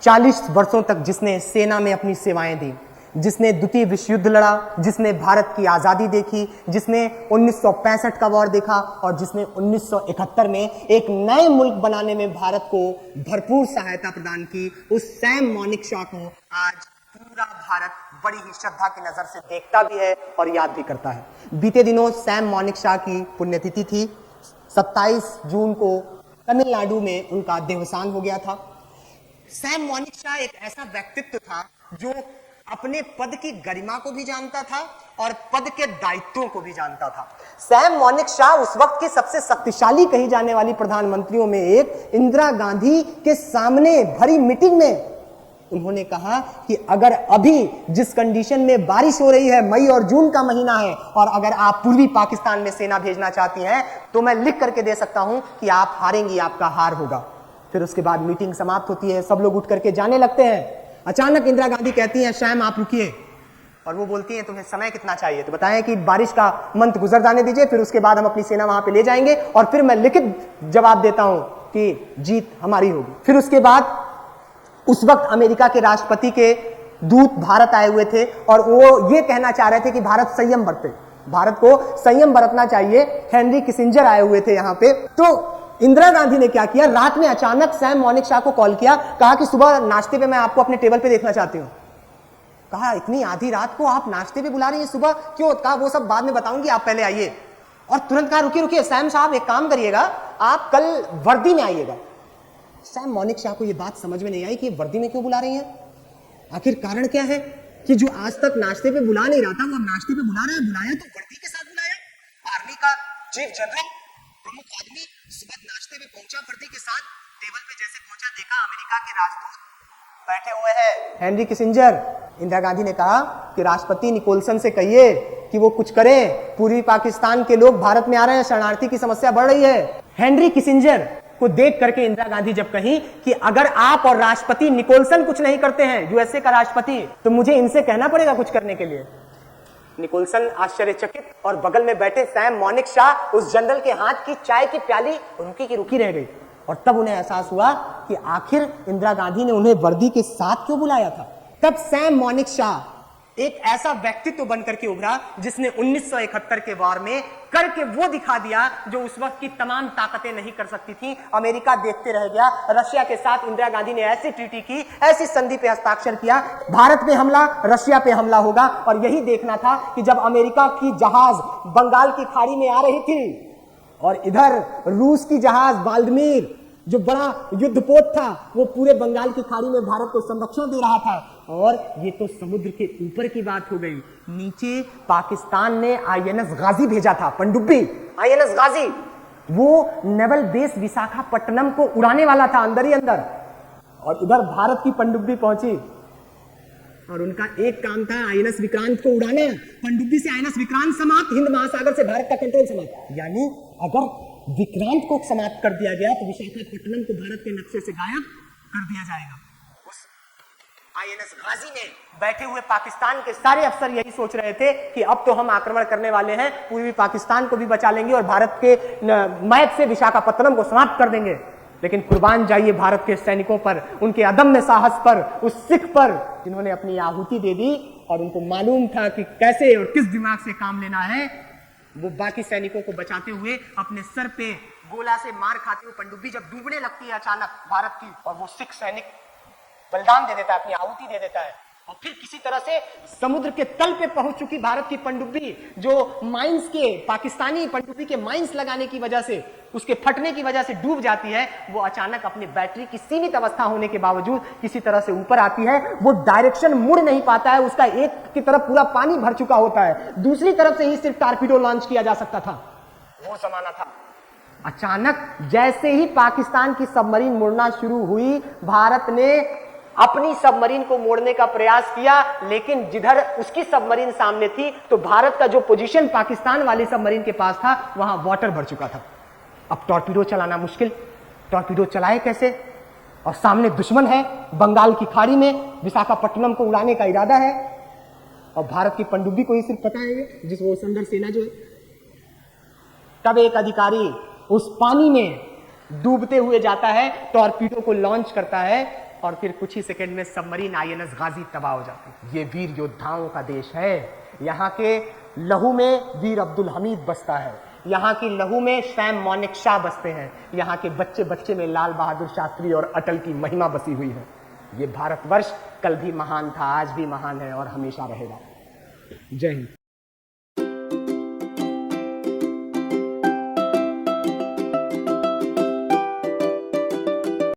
40 वर्षों तक जिसने सेना में अपनी सेवाएं दी, जिसने द्वितीय विश्व युद्ध लड़ा, जिसने भारत की आजादी देखी, जिसने 1965 का वॉर देखा और जिसने 1971 में एक नए मुल्क बनाने में भारत को भरपूर सहायता प्रदान की, उस सैम मॉनिकशॉ को आज पूरा भारत बड़ी ही श्रद्धा की नजर से देखता भी है और याद भी करता है। बीते दिनों सैम मॉनिकशॉ की पुण्यतिथि थी। 27 जून को तमिलनाडु में उनका देहांत हो गया था। सैम मॉनिकशॉ एक ऐसा व्यक्तित्व था जो अपने पद की गरिमा को भी जानता था और पद के दायित्वों को भी जानता था। सैम मॉनिकशॉ उस वक्त की सबसे शक्तिशाली कही जाने वाली प्रधानमंत्रियों में एक, इंदिरा गांधी के सामने भरी मीटिंग में उन्होंने कहा कि अगर अभी जिस कंडीशन में बारिश हो रही है, मई और जून का महीना है, और अगर आप पूर्वी पाकिस्तान में सेना भेजना चाहती हैं तो मैं लिख करके दे सकता हूं कि आप हारेंगी, आपका हार होगा। फिर उसके बाद मीटिंग समाप्त होती है, सब लोग उठ करके जाने लगते हैं। अचानक इंदिरा गांधी कहती हैं, सैम आप रुकिए। और वो बोलती हैं, तुम्हें समय कितना चाहिए? तो बताएं कि बारिश का मंथ गुजर जाने दीजिए, फिर उसके बाद हम अपनी सेना वहां पे ले जाएंगे और फिर मैं लिखित जवाब देता हूं कि जीत हमारी होगी। फिर उसके बाद उस वक्त अमेरिका के राष्ट्रपति के दूत भारत आए हुए थे और वो ये कहना चाह रहे थे कि भारत संयम बरते, भारत को संयम बरतना चाहिए। हेनरी किसिंजर आए हुए थे यहां पे। तो इंदिरा गांधी ने क्या किया, रात में अचानक सैम मॉनिकशॉ को कॉल किया, कहा कि सुबह नाश्ते पे मैं आपको अपने टेबल पे देखना चाहती हूं। कहा इतनी आधी रात को आप नाश्ते पे बुला रही हैं, सुबह क्यों? कहा वो सब बाद में बताऊंगी, आप पहले आइए। और तुरंत कहा रुकिए रुकिए सैम साहब, एक काम करिएगा, आप कल वर्दी में आइएगा। सैम मॉनिकशॉ को यह बात समझ में नहीं आई कि ये वर्दी में क्यों बुला रही हैं। आखिर कारण क्या है कि जो आज तक नाश्ते पे बुला नहीं रहा था वो अब नाश्ते पे बुला रहा है। बुलाया तो वर्दी के साथ बुलाया। आर्मी का चीफ जनरल, प्रमुख आदमी सुबह नाश्ते में पहुंचा वर्दी के साथ। टेबल पे जैसे पहुंचा, देखा अमेरिका के राजदूत बैठे हुए हैं, हेनरी किसिंजर। इंदिरा गांधी ने कहा कि राष्ट्रपति निकोलसन से कहिए कि वो कुछ करें, पूर्वी पाकिस्तान के लोग भारत में आ रहे हैं, शरणार्थी की समस्या बढ़ रही है। हेनरी किसिंजर को देख करके इंदिरा गांधी जब कही कि अगर आप और राष्ट्रपति निकोलसन कुछ नहीं करते हैं, यूएसए का राष्ट्रपति, तो मुझे इनसे कहना पड़ेगा कुछ करने के लिए। निकोलसन आश्चर्यचकित और बगल में बैठे सैम मॉनिकशॉ, उस जनरल के हाथ की चाय की प्याली रुकी की रुकी रह गई। और तब उन्हें एहसास हुआ कि आखिर इंदिरा गांधी ने उन्हें वर्दी के साथ क्यों बुलाया था। तब सैम मॉनिकशॉ एक ऐसा व्यक्तित्व बनकर के उभरा जिसने 1971 के वॉर में करके वो दिखा दिया जो उस वक्त की तमाम ताकतें नहीं कर सकती थी। अमेरिका देखते रह गया। रशिया के साथ इंदिरा गांधी ने ऐसी ट्रीटी की, ऐसी संधि पे हस्ताक्षर किया, भारत पे हमला, रशिया पे हमला होगा। और यही देखना था कि जब अमेरिका की जहाज बंगाल की खाड़ी में आ रही थी और इधर रूस की जहाज वाल्दमीर जो बड़ा युद्धपोत था वो पूरे बंगाल की खाड़ी में भारत को संरक्षण दे रहा था। और ये तो समुद्र के ऊपर की बात हो गई। नीचे पाकिस्तान ने आईएनएस गाजी भेजा था, पनडुब्बी आईएनएस गाजी, वो नेवल बेस विशाखापट्टनम को उड़ाने वाला था अंदर ही अंदर। और इधर भारत की पनडुब्बी पहुंची और उनका एक काम था आईएनएस विक्रांत को उड़ाना। पनडुब्बी से आईएनएस विक्रांत समाप्त, हिंद महासागर से भारत का कंट्रोल समाप्त। यानी अगर विक्रांत को समाप्त कर दिया गया तो विशाखापट्टनम को भारत के नक्शे से गायब कर दिया जाएगा। उस आईएनएस गाजी में बैठे हुए पाकिस्तान के सारे अफसर यही सोच रहे थे कि अब तो हम आक्रमण करने वाले हैं, पूर्वी पाकिस्तान को भी बचा लेंगे और भारत के मैप से विशाखापट्टनम को समाप्त कर देंगे। लेकिन कुर्बान जाइए भारत के सैनिकों पर, उनके अदम्य साहस पर, उस सिख पर जिन्होंने अपनी आहुति दे दी और उनको मालूम था कि कैसे और किस दिमाग से काम लेना है। वो बाकी सैनिकों को बचाते हुए अपने सर पे गोला से मार खाते हुए पनडुब्बी जब डूबने लगती है अचानक भारत की, और वो सिख सैनिक बलिदान दे देता है, अपनी आहुति दे देता है, और फिर किसी तरह से समुद्र के तल पे पहुंच चुकी भारत की पनडुब्बी जो माइंस के, पाकिस्तानी पनडुब्बी के माइंस लगाने की वजह से, उसके फटने की वजह से डूब जाती है। वो अचानक अपनी बैटरी की सीमित अवस्था होने के बावजूद किसी तरह से ऊपर आती है। वो डायरेक्शन मुड़ नहीं पाता है, उसका एक की तरफ पूरा पानी भर चुका होता है, दूसरी तरफ से ही सिर्फ टारपीडो लॉन्च किया जा सकता था। वो जमाना था। अचानक जैसे ही पाकिस्तान की सबमरीन मुड़ना शुरू हुई, भारत ने अपनी सबमरीन को मोड़ने का प्रयास किया, लेकिन जिधर उसकी सबमरीन सामने थी तो भारत का जो पोजीशन पाकिस्तान वाली सबमरीन के पास था वहां वाटर भर चुका था। अब टॉर्पीडो चलाना मुश्किल, टॉर्पीडो चलाए कैसे? और सामने दुश्मन है, बंगाल की खाड़ी में विशाखापट्टनम को उड़ाने का इरादा है और भारत की पनडुब्बी को ही सिर्फ पता है जिस वो संदर सेना जो है। तब एक अधिकारी उस पानी में डूबते हुए जाता है, टॉर्पीडो को लॉन्च करता है और फिर कुछ ही सेकंड में सबमरीन आईएनएस गाजी तबाह हो जाती। ये वीर योद्धाओं का देश है। यहाँ के लहू में वीर अब्दुल हमीद बसता है, यहाँ की लहू में सैम मौनिक शाह बसते हैं, यहाँ के बच्चे बच्चे में लाल बहादुर शास्त्री और अटल की महिमा बसी हुई है। ये भारतवर्ष कल भी महान था, आज भी महान है और हमेशा रहेगा। जय हिंद।